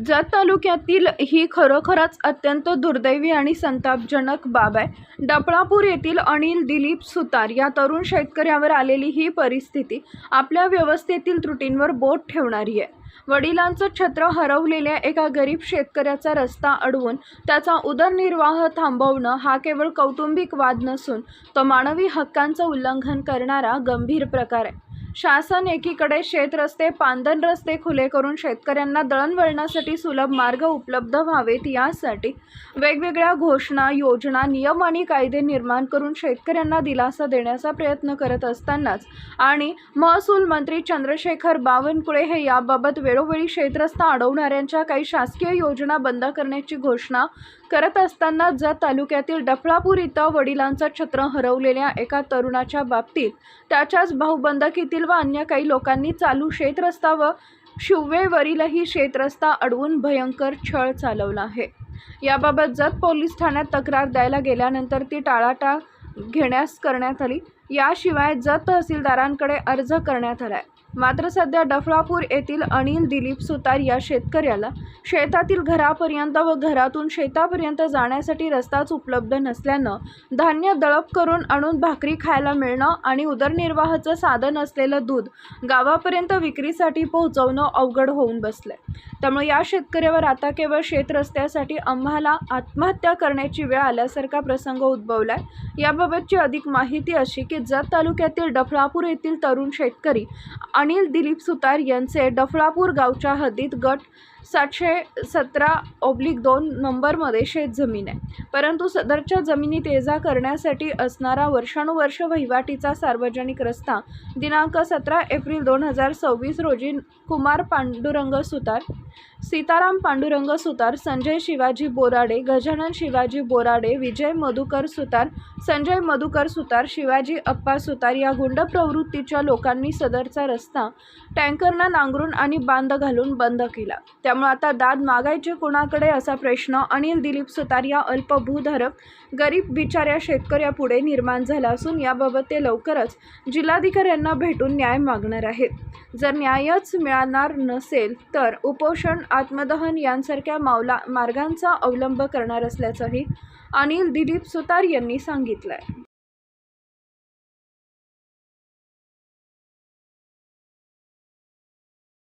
जत तालुक्यातील ही खरोखरच अत्यंत दुर्दैवी आणि संतापजनक बाब आहे। डफळापूर येथील अनिल दिलीप सुतार या तरुण शेतकऱ्यावर आलेली ही परिस्थिती आपल्या व्यवस्थेतील त्रुटींवर बोट ठेवणारी आहे। वडिलांचं छत्र हरवलेल्या एका गरीब शेतकऱ्याचा रस्ता अडवून त्याचा उदरनिर्वाह थांबवणं हा केवळ कौटुंबिक वाद नसून तो मानवी हक्कांचं उल्लंघन करणारा गंभीर प्रकार आहे। शासन एकीकडे शेत रस्ते, पांदन रस्ते खुले करून शेतकऱ्यांना दळणवळणासाठी सुलभ मार्ग उपलब्ध व्हावेत यासाठी वेगवेगळ्या घोषणा, योजना, नियम आणि कायदे निर्माण करून शेतकऱ्यांना दिलासा देण्याचा प्रयत्न करत असतानाच आणि महसूल मंत्री चंद्रशेखर बावनकुळे हे याबाबत वेळोवेळी शेतरस्ता अडवणाऱ्यांच्या काही शासकीय योजना बंद करण्याची घोषणा करत असताना जत तालुक्यातील डफळापूर इथं वडिलांचं छत्र हरवलेल्या एका तरुणाच्या बाबतीत त्याच्याच भाऊबंदकीतील व अन्य काही लोकांनी चालू शेतरस्ता व शिववेवरीलही शेतरस्ता अडवून भयंकर छळ चालवला आहे। याबाबत जत पोलीस ठाण्यात तक्रार द्यायला गेल्यानंतर ती टाळाटाळ घेण्यास करण्यात आली। याशिवाय जत तहसीलदारांकडे अर्ज करण्यात आलाय। मात्र सध्या डफळापूर येथील अनिल दिलीप सुतार या शेतकऱ्याला शेतातील घरापर्यंत व घरातून शेतापर्यंत जाण्यासाठी रस्ताच उपलब्ध नसल्यानं धान्य दळप करून आणून भाकरी खायला मिळणं आणि उदरनिर्वाहाचं साधन असलेलं दूध गावापर्यंत विक्रीसाठी पोहोचवणं अवघड होऊन बसलंय। त्यामुळे या शेतकऱ्यावर आता केवळ शेतरस्त्यासाठी आम्हाला आत्महत्या करण्याची वेळ आल्यासारखा प्रसंग उद्भवलाय। याबाबतची अधिक माहिती अशी की जत तालुक्यातील डफळापूर येथील तरुण शेतकरी अनिल दिलीप सुतार यांचे डफळापूर गावच्या हद्दीत गट 717/2 नंबरमध्ये शेतजमीन आहे। परंतु सदरच्या जमिनीत ये-जा करण्यासाठी असणारा वर्षानुवर्ष वहिवाटीचा सार्वजनिक रस्ता दिनांक 17 एप्रिल 2026 रोजी कुमार पांडुरंग सुतार, सीताराम पांडुरंग सुतार, संजय शिवाजी बोराडे, गजानन शिवाजी बोराडे, विजय मधुकर सुतार, संजय मधुकर सुतार, शिवाजी अप्पा सुतार या गुंड प्रवृत्तीच्या लोकांनी सदरचा रस्ता टँकरनं नांगरून आणि बांध घालून बंद केला। त्यामुळे आता दाद मागायचे कोणाकडे असा प्रश्न अनिल दिलीप सुतार या अल्पभूधारक गरीब बिचाऱ्या शेतकऱ्यापुढे निर्माण झाला असून याबाबत ते लवकरच जिल्हाधिकाऱ्यांना भेटून न्याय मागणार आहेत। जर न्यायच मिळणार नसेल तर उपोषण, आत्मदहन यांसारख्या मार्गांचा अवलंब करणार असल्याचंही अनिल दिलीप सुतार यांनी सांगितलंय।